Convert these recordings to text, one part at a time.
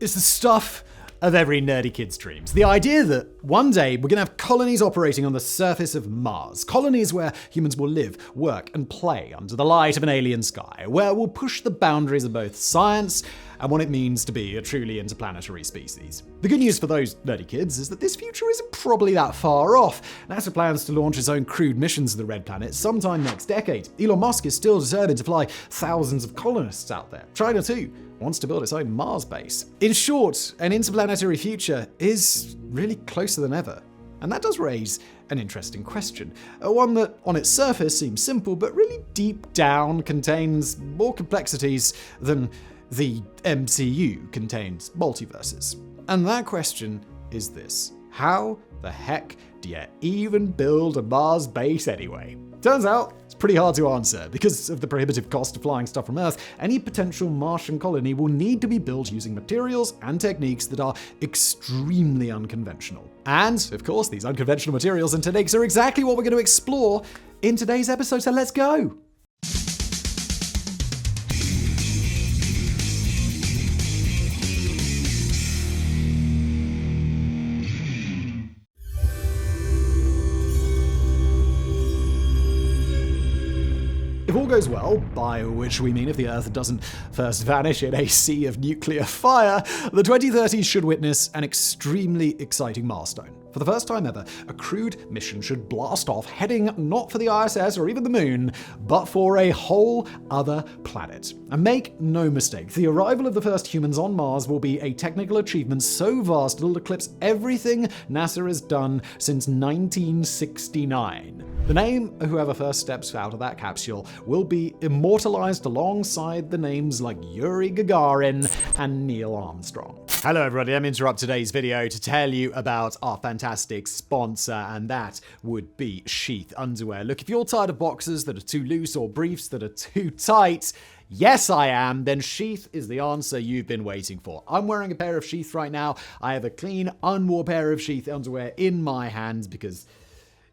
It's the stuff of every nerdy kid's dreams. The idea that one day we're going to have colonies operating on the surface of Mars. Colonies where humans will live, work, and play under the light of an alien sky. Where we'll push the boundaries of both science and what it means to be a truly interplanetary species. The good news for those nerdy kids is that this future isn't probably that far off. NASA plans to launch its own crewed missions to the Red Planet sometime next decade. Elon Musk is still determined to fly thousands of colonists out there. China, too, wants to build its own Mars base. In short, an interplanetary future is really closer than ever. And that does raise an interesting question. One that on its surface seems simple, but really deep down contains more complexities than the MCU contains multiverses. And that question is this: how the heck do you even build a Mars base anyway? Turns out it's pretty hard to answer. Because of the prohibitive cost of flying stuff from Earth, any potential Martian colony will need to be built using materials and techniques that are extremely unconventional. And, of course, these unconventional materials and techniques are exactly what we're going to explore in today's episode, so let's go! If all goes well, by which we mean if the Earth doesn't first vanish in a sea of nuclear fire, the 2030s should witness an extremely exciting milestone. For the first time ever, a crewed mission should blast off, heading not for the ISS or even the moon, but for a whole other planet. And make no mistake, the arrival of the first humans on Mars will be a technical achievement so vast it'll eclipse everything NASA has done since 1969. The name of whoever first steps out of that capsule will be immortalized alongside the names like Yuri Gagarin and Neil Armstrong. Hello everybody, let me interrupt today's video to tell you about our fantastic sponsor, and that would be Sheath Underwear. Look, if you're tired of boxers that are too loose or briefs that are too tight, yes I am, then Sheath is the answer you've been waiting for. I'm wearing a pair of Sheath right now. I have a clean, unworn pair of Sheath underwear in my hands because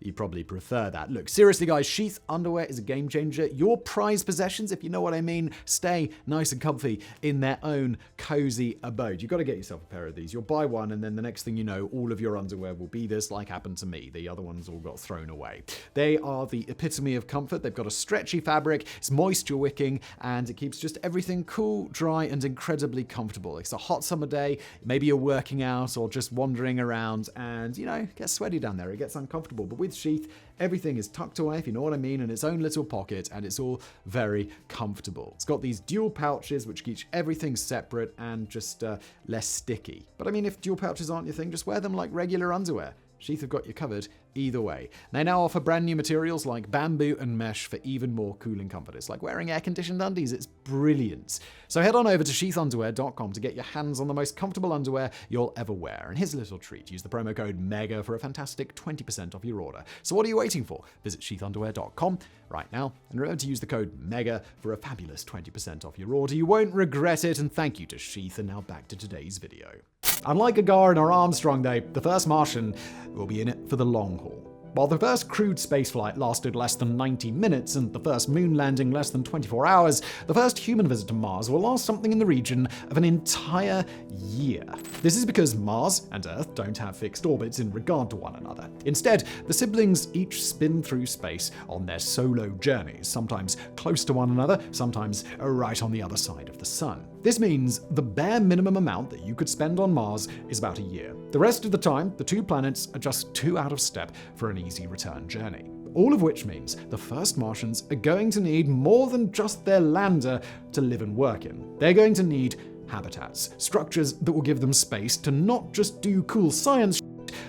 you probably prefer that. Look, seriously guys, Sheath underwear is a game changer. Your prized possessions, if you know what I mean, stay nice and comfy in their own cozy abode. You've got to get yourself a pair of these. You'll buy one and then the next thing you know, all of your underwear will be this, like happened to me. The other ones all got thrown away. They are the epitome of comfort. They've got a stretchy fabric, it's moisture wicking, and it keeps just everything cool, dry, and incredibly comfortable. It's a hot summer day, maybe you're working out or just wandering around and, you know, it gets sweaty down there, it gets uncomfortable. But with Sheath, everything is tucked away, if you know what I mean, in its own little pocket, and it's all very comfortable. It's got these dual pouches which keep everything separate and just less sticky. But I mean, if dual pouches aren't your thing, just wear them like regular underwear. Sheath have got you covered either way. They now offer brand new materials like bamboo and mesh for even more cooling comfort. It's like wearing air-conditioned undies. It's brilliant. So head on over to sheathunderwear.com to get your hands on the most comfortable underwear you'll ever wear. And here's a little treat. Use the promo code MEGA for a fantastic 20% off your order. So what are you waiting for? Visit sheathunderwear.com right now and remember to use the code MEGA for a fabulous 20% off your order. You won't regret it, and thank you to Sheath. And now back to today's video. Unlike Gagarin or Armstrong, though, the first Martian will be in it for the long haul. While the first crewed spaceflight lasted less than 90 minutes and the first moon landing less than 24 hours, the first human visit to Mars will last something in the region of an entire year. This is because Mars and Earth don't have fixed orbits in regard to one another. Instead, the siblings each spin through space on their solo journeys, sometimes close to one another, sometimes right on the other side of the sun. This means the bare minimum amount that you could spend on Mars is about a year. The rest of the time, the two planets are just too out of step for an easy return journey. All of which means the first Martians are going to need more than just their lander to live and work in. They're going to need habitats, structures that will give them space to not just do cool science,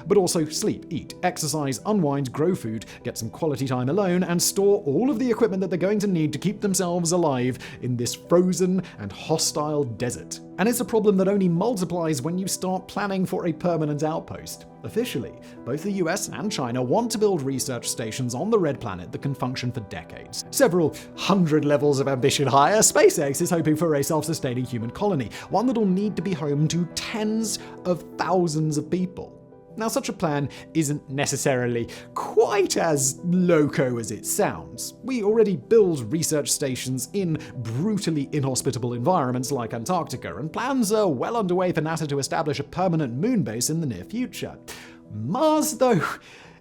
but also sleep, eat, exercise, unwind, grow food, get some quality time alone, and store all of the equipment that they're going to need to keep themselves alive in this frozen and hostile desert. And it's a problem that only multiplies when you start planning for a permanent outpost. Officially, both the US and China want to build research stations on the Red Planet that can function for decades. Several hundred levels of ambition higher, SpaceX is hoping for a self-sustaining human colony, one that'll need to be home to tens of thousands of people. Now, such a plan isn't necessarily quite as loco as it sounds. We already build research stations in brutally inhospitable environments like Antarctica, and plans are well underway for NASA to establish a permanent moon base in the near future. Mars, though,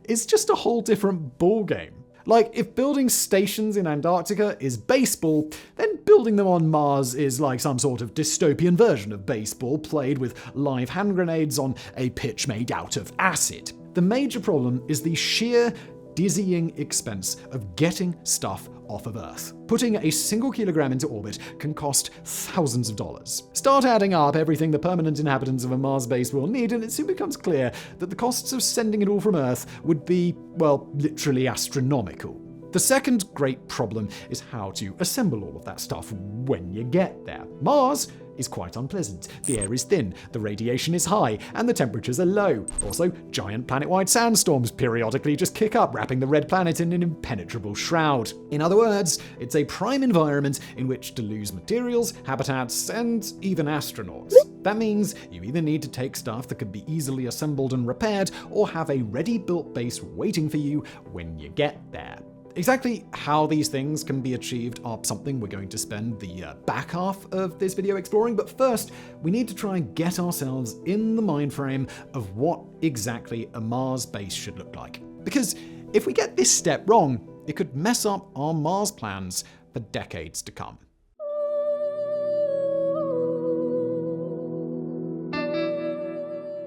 is just a whole different ballgame. Like, if building stations in Antarctica is baseball, then building them on Mars is like some sort of dystopian version of baseball played with live hand grenades on a pitch made out of acid. The major problem is the sheer dizzying expense of getting stuff off of Earth. Putting a single kilogram into orbit can cost thousands of dollars. Start adding up everything the permanent inhabitants of a Mars base will need, and it soon becomes clear that the costs of sending it all from Earth would be, well, literally astronomical. The second great problem is how to assemble all of that stuff when you get there. Mars is quite unpleasant. The air is thin, the radiation is high, and the temperatures are low. Also, giant planet-wide sandstorms periodically just kick up, wrapping the red planet in an impenetrable shroud. In other words, it's a prime environment in which to lose materials, habitats, and even astronauts. That means you either need to take stuff that could be easily assembled and repaired, or have a ready-built base waiting for you when you get there. Exactly how these things can be achieved are something we're going to spend the back half of this video exploring, but first, we need to try and get ourselves in the mind frame of what exactly a Mars base should look like. Because if we get this step wrong, it could mess up our Mars plans for decades to come.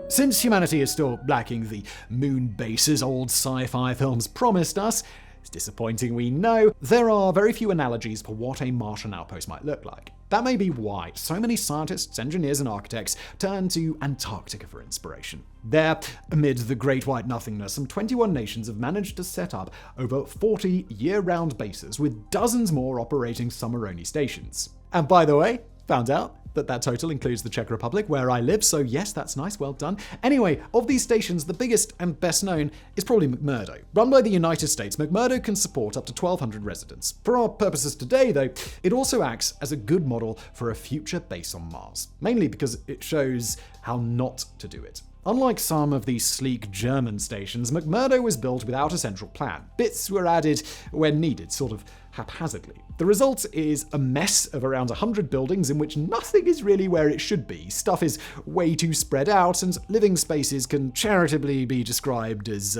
Since humanity is still lacking the moon bases old sci-fi films promised us, it's disappointing, we know, there are very few analogies for what a Martian outpost might look like. That may be why so many scientists, engineers, and architects turn to Antarctica for inspiration. There, amid the great white nothingness, some 21 nations have managed to set up over 40 year-round bases with dozens more operating summer-only stations. And by the way, found out that total includes the Czech Republic, where I live, so yes, that's nice, well done. Anyway, of these stations, the biggest and best known is probably McMurdo. Run by the United States, McMurdo can support up to 1,200 residents. For our purposes today, though, it also acts as a good model for a future base on Mars, mainly because it shows how not to do it. Unlike some of these sleek German stations, McMurdo was built without a central plan. Bits were added when needed, sort of haphazardly. The result is a mess of around 100 buildings in which nothing is really where it should be. Stuff is way too spread out, and living spaces can charitably be described as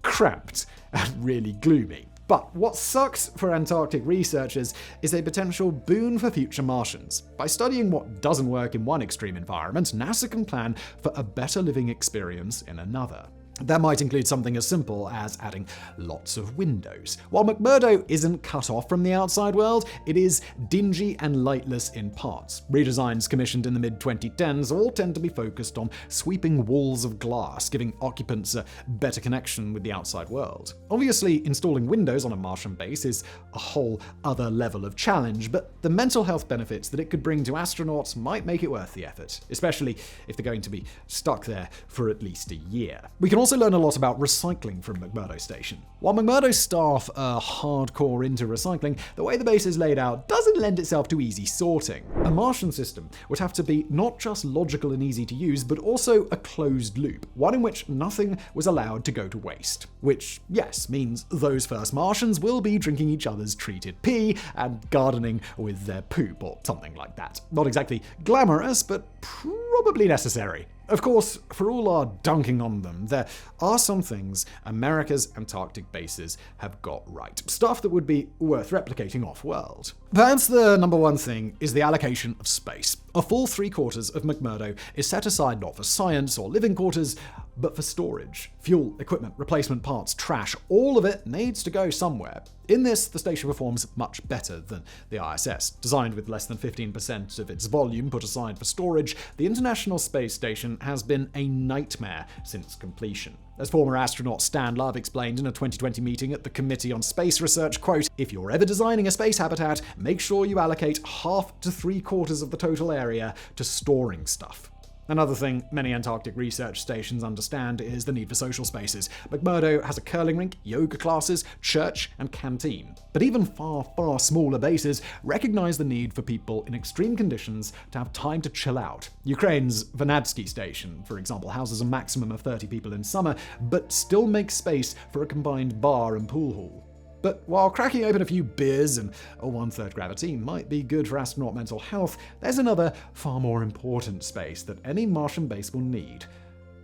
cramped and really gloomy. But what sucks for Antarctic researchers is a potential boon for future Martians. By studying what doesn't work in one extreme environment, NASA can plan for a better living experience in another. That might include something as simple as adding lots of windows. While McMurdo isn't cut off from the outside world, it is dingy and lightless in parts. Redesigns commissioned in the mid-2010s all tend to be focused on sweeping walls of glass, giving occupants a better connection with the outside world. Obviously, installing windows on a Martian base is a whole other level of challenge, but the mental health benefits that it could bring to astronauts might make it worth the effort, especially if they're going to be stuck there for at least a year. We can also learn a lot about recycling from McMurdo Station. While McMurdo staff are hardcore into recycling, the way the base is laid out doesn't lend itself to easy sorting. A Martian system would have to be not just logical and easy to use, but also a closed loop, one in which nothing was allowed to go to waste. Which, yes, means those first Martians will be drinking each other's treated pee and gardening with their poop or something like that. Not exactly glamorous, but probably necessary. Of course, for all our dunking on them, there are some things America's Antarctic bases have got right. Stuff that would be worth replicating off-world. Perhaps the number one thing is the allocation of space. A full 3/4 of McMurdo is set aside not for science or living quarters, but for storage. Fuel, equipment, replacement parts, trash, all of it needs to go somewhere. In this, the station performs much better than the ISS. Designed with less than 15% of its volume put aside for storage, the International Space Station has been a nightmare since completion. As former astronaut Stan Love explained in a 2020 meeting at the Committee on Space Research, quote, "If you're ever designing a space habitat, make sure you allocate half to 3/4 of the total area to storing stuff." Another thing many Antarctic research stations understand is the need for social spaces. McMurdo has a curling rink, yoga classes, church, and canteen. But even far, far smaller bases recognize the need for people in extreme conditions to have time to chill out. Ukraine's Vernadsky station, for example, houses a maximum of 30 people in summer, but still makes space for a combined bar and pool hall. But while cracking open a few beers and a 1/3 gravity might be good for astronaut mental health, there's another, far more important space that any Martian base will need: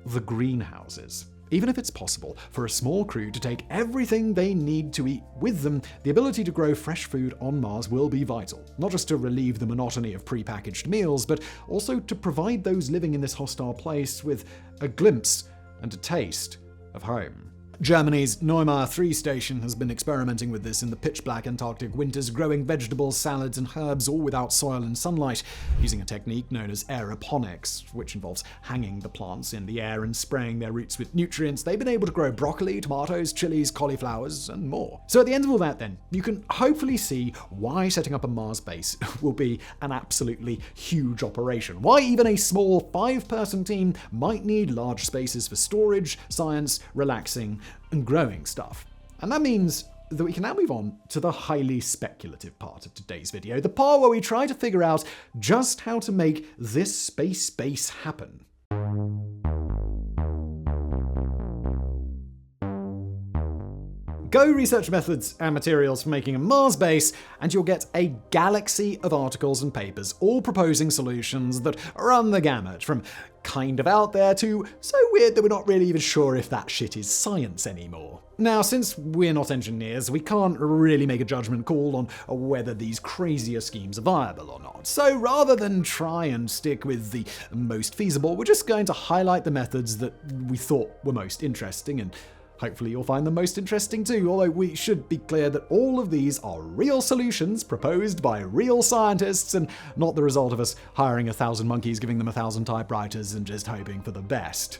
the greenhouses. Even if it's possible for a small crew to take everything they need to eat with them, the ability to grow fresh food on Mars will be vital, not just to relieve the monotony of prepackaged meals, but also to provide those living in this hostile place with a glimpse and a taste of home. Germany's Neumar 3 station has been experimenting with this in the pitch-black Antarctic winters, growing vegetables, salads, and herbs all without soil and sunlight, using a technique known as aeroponics, which involves hanging the plants in the air and spraying their roots with nutrients. They've been able to grow broccoli, tomatoes, chilies, cauliflowers, and more. So at the end of all that then, you can hopefully see why setting up a Mars base will be an absolutely huge operation. Why even a small 5-person team might need large spaces for storage, science, relaxing, and growing stuff. And that means that we can now move on to the highly speculative part of today's video, the part where we try to figure out just how to make this space base happen. Go research methods and materials for making a Mars base, and you'll get a galaxy of articles and papers, all proposing solutions that run the gamut from kind of out there to so weird that we're not really even sure if that shit is science anymore. Now, since we're not engineers, we can't really make a judgment call on whether these crazier schemes are viable or not. So rather than try and stick with the most feasible, we're just going to highlight the methods that we thought were most interesting, and hopefully you'll find them most interesting too, although we should be clear that all of these are real solutions proposed by real scientists and not the result of us hiring 1,000 monkeys, giving them 1,000 typewriters, and just hoping for the best.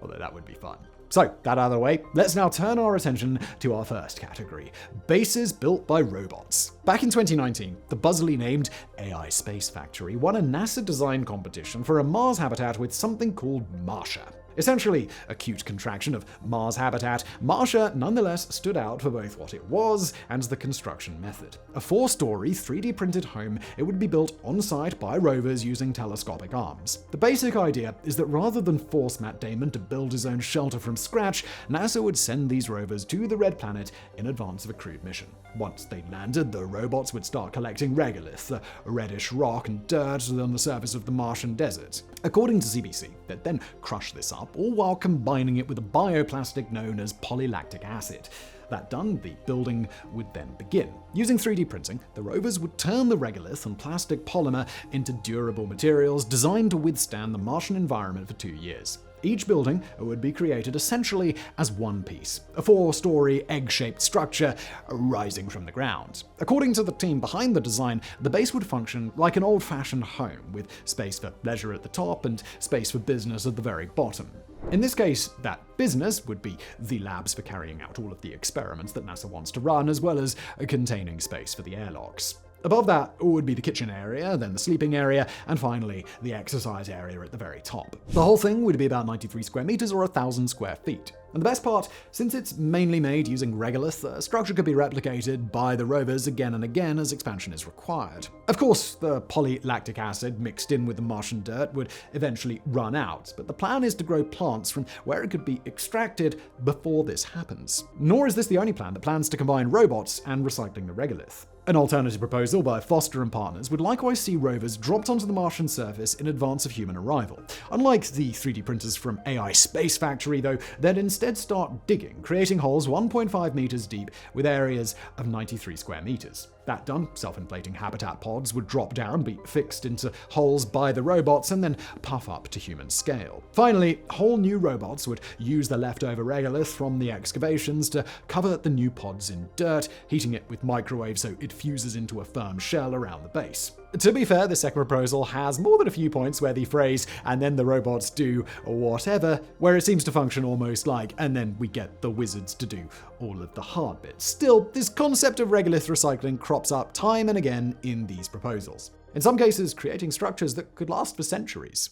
Although that would be fun. So, that out of the way, let's now turn our attention to our first category: bases built by robots. Back in 2019, the buzzily named AI Space Factory won a NASA design competition for a Mars habitat with something called Martia. Essentially a cute contraction of Mars habitat, Martia nonetheless stood out for both what it was and the construction method. A 4-story 3D printed home, it would be built on-site by rovers using telescopic arms. The basic idea is that rather than force Matt Damon to build his own shelter from scratch, NASA would send these rovers to the Red Planet in advance of a crewed mission. Once they landed, the robots would start collecting regolith, the reddish rock and dirt on the surface of the Martian desert. According to CBC, they'd then crush this up, all while combining it with a bioplastic known as polylactic acid. That done, the building would then begin. Using 3D printing, the rovers would turn the regolith and plastic polymer into durable materials designed to withstand the Martian environment for 2 years. Each building would be created essentially as one piece, a 4-story egg-shaped structure rising from the ground. According to the team behind the design, the base would function like an old-fashioned home, with space for leisure at the top and space for business at the very bottom. In this case, that business would be the labs for carrying out all of the experiments that NASA wants to run, as well as containing space for the airlocks. Above that would be the kitchen area, then the sleeping area, and finally the exercise area at the very top. The whole thing would be about 93 square meters or 1,000 square feet. And the best part, since it's mainly made using regolith, the structure could be replicated by the rovers again and again as expansion is required. Of course, the polylactic acid mixed in with the Martian dirt would eventually run out, but the plan is to grow plants from where it could be extracted before this happens. Nor is this the only plan that plans to combine robots and recycling the regolith. An alternative proposal by Foster and partners would likewise see rovers dropped onto the Martian surface in advance of human arrival. Unlike the 3D printers from AI Space Factory, though, they'd instead start digging, creating holes 1.5 meters deep with areas of 93 square meters. That done, self-inflating habitat pods would drop down, be fixed into holes by the robots, and then puff up to human scale. Finally, whole new robots would use the leftover regolith from the excavations to cover the new pods in dirt, heating it with microwaves so it fuses into a firm shell around the base. To be fair, the second proposal has more than a few points where the phrase, "and then the robots do whatever," where it seems to function almost like, "and then we get the wizards to do all of the hard bits." Still, this concept of regolith recycling crops up time and again in these proposals. In some cases, creating structures that could last for centuries.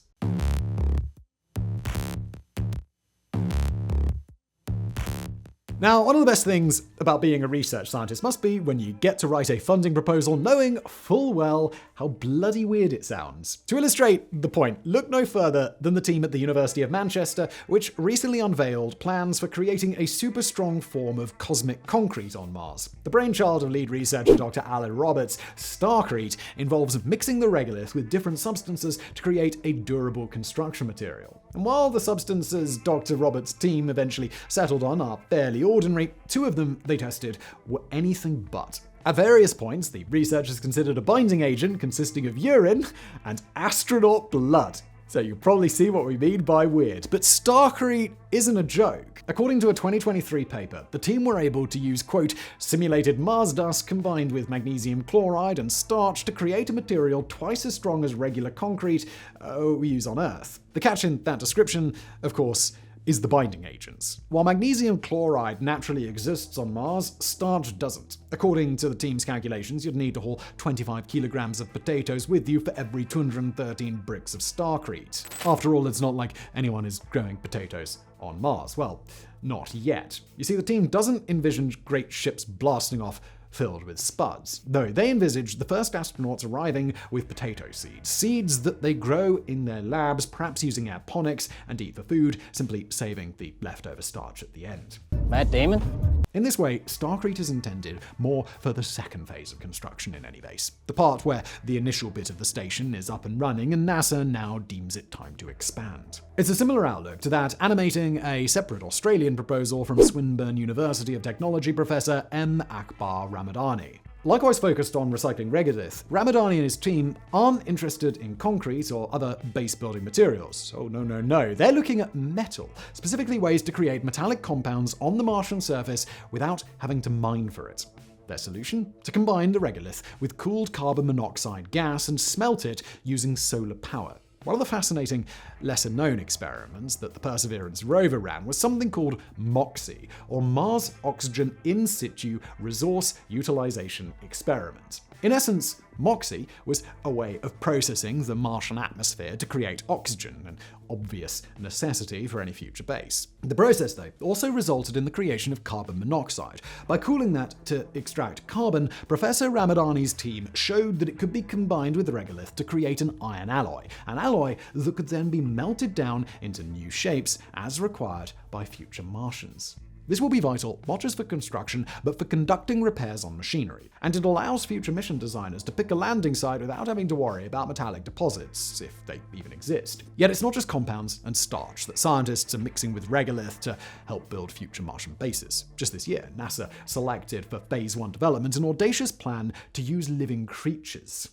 Now, one of the best things about being a research scientist must be when you get to write a funding proposal knowing full well how bloody weird it sounds. To illustrate the point, look no further than the team at the University of Manchester, which recently unveiled plans for creating a super strong form of cosmic concrete on Mars. The brainchild of lead researcher Dr. Alan Roberts, Starcrete involves mixing the regolith with different substances to create a durable construction material. And while the substances Dr. Roberts' team eventually settled on are fairly ordinary, two of them they tested were anything but. At various points, the researchers considered a binding agent consisting of urine and astronaut blood. So you'll probably see what we mean by weird. But Starcrete isn't a joke. According to a 2023 paper, the team were able to use, quote, simulated Mars dust combined with magnesium chloride and starch to create a material twice as strong as regular concrete we use on Earth. The catch in that description, of course, is the binding agents. While magnesium chloride naturally exists on Mars, starch doesn't. According to the team's calculations, you'd need to haul 25 kilograms of potatoes with you for every 213 bricks of Starcrete. After all, it's not like anyone is growing potatoes on Mars. Well, not yet. You see, the team doesn't envision great ships blasting off filled with spuds, though they envisage the first astronauts arriving with potato seeds that they grow in their labs, perhaps using aeroponics, and eat for food, simply saving the leftover starch at the end. Matt Damon? In this way, Starcrete is intended more for the second phase of construction in any base, the part where the initial bit of the station is up and running and NASA now deems it time to expand. It's a similar outlook to that animating a separate Australian proposal from Swinburne University of Technology professor M. Akbar Ramadani. Likewise focused on recycling regolith, Ramadani and his team aren't interested in concrete or other base-building materials. Oh, no. They're looking at metal, specifically ways to create metallic compounds on the Martian surface without having to mine for it. Their solution? To combine the regolith with cooled carbon monoxide gas and smelt it using solar power. One of the fascinating, lesser-known experiments that the Perseverance rover ran was something called MOXIE, or Mars Oxygen In Situ Resource Utilization Experiment. In essence, MOXIE was a way of processing the Martian atmosphere to create oxygen, an obvious necessity for any future base. The process, though, also resulted in the creation of carbon monoxide. By cooling that to extract carbon, Professor Ramadani's team showed that it could be combined with regolith to create an iron alloy, an alloy that could then be melted down into new shapes as required by future Martians. This will be vital not just for construction, but for conducting repairs on machinery. And it allows future mission designers to pick a landing site without having to worry about metallic deposits, if they even exist. Yet it's not just compounds and starch that scientists are mixing with regolith to help build future Martian bases. Just this year, NASA selected for Phase 1 development an audacious plan to use living creatures.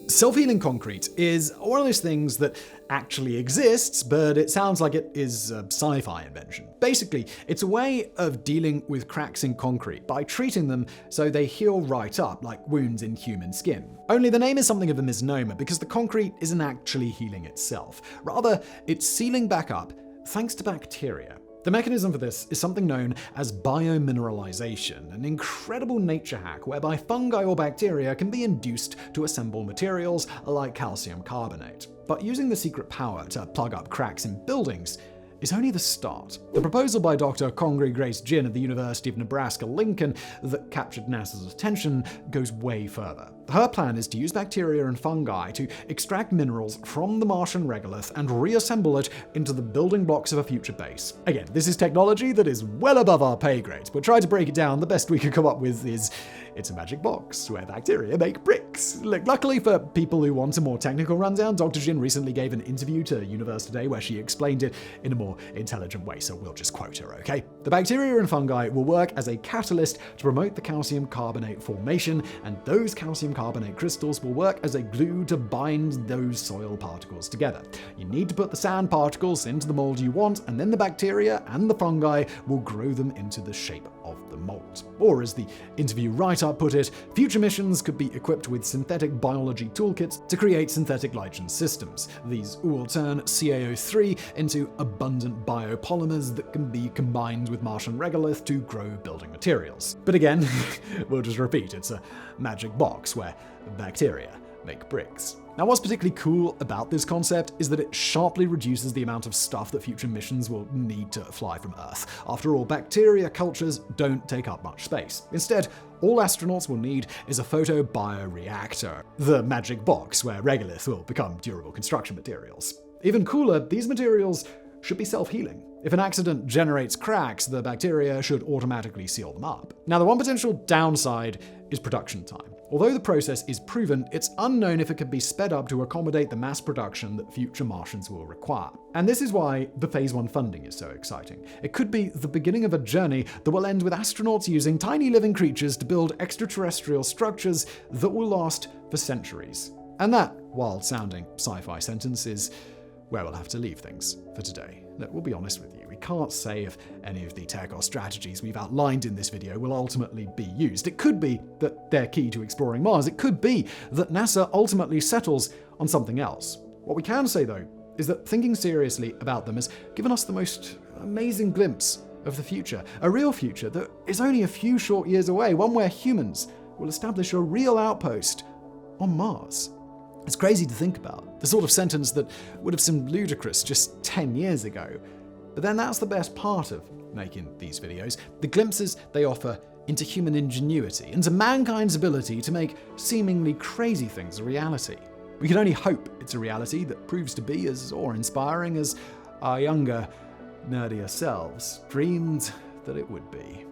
Self-healing concrete is one of those things that actually exists, but it sounds like it is a sci-fi invention. Basically, it's a way of dealing with cracks in concrete by treating them so they heal right up, like wounds in human skin. Only the name is something of a misnomer because the concrete isn't actually healing itself. Rather, it's sealing back up thanks to bacteria. The mechanism for this is something known as biomineralization, an incredible nature hack whereby fungi or bacteria can be induced to assemble materials like calcium carbonate. But using the secret power to plug up cracks in buildings is only the start. The proposal by Dr. Congre Grace Jin of the University of Nebraska-Lincoln that captured NASA's attention goes way further. Her plan is to use bacteria and fungi to extract minerals from the Martian regolith and reassemble it into the building blocks of a future base. Again, this is technology that is well above our pay grade, but try to break it down, the best we could come up with is it's a magic box where bacteria make bricks. Look, luckily for people who want a more technical rundown, Dr. Jin recently gave an interview to Universe Today where she explained it in a more intelligent way, so we'll just quote her, okay? The bacteria and fungi will work as a catalyst to promote the calcium carbonate formation, and those calcium carbonate crystals will work as a glue to bind those soil particles together. You need to put the sand particles into the mold you want, and then the bacteria and the fungi will grow them into the shape of the mold. Or as the interview write-up put it, future missions could be equipped with synthetic biology toolkits to create synthetic lighten systems. These will turn CaO3 into abundant biopolymers that can be combined with Martian regolith to grow building materials. But again, we'll just repeat, it's a magic box where bacteria make bricks. Now, what's particularly cool about this concept is that it sharply reduces the amount of stuff that future missions will need to fly from Earth. After all, bacteria cultures don't take up much space. Instead, all astronauts will need is a photobioreactor, the magic box where regolith will become durable construction materials. Even cooler, these materials should be self-healing. If an accident generates cracks, the bacteria should automatically seal them up. Now, the one potential downside is production time. Although the process is proven, it's unknown if it can be sped up to accommodate the mass production that future Martians will require. And this is why the Phase 1 funding is so exciting. It could be the beginning of a journey that will end with astronauts using tiny living creatures to build extraterrestrial structures that will last for centuries. And that, while sounding sci-fi sentence, is where we'll have to leave things for today. Look, we'll be honest with you, we can't say if any of the tech or strategies we've outlined in this video will ultimately be used. It could be that they're key to exploring Mars. It could be that NASA ultimately settles on something else. What we can say, though, is that thinking seriously about them has given us the most amazing glimpse of the future. A real future that is only a few short years away, one where humans will establish a real outpost on Mars. It's crazy to think about, the sort of sentence that would have seemed ludicrous just 10 years ago. But then that's the best part of making these videos, the glimpses they offer into human ingenuity, into mankind's ability to make seemingly crazy things a reality. We can only hope it's a reality that proves to be as awe-inspiring as our younger, nerdier selves dreamed that it would be.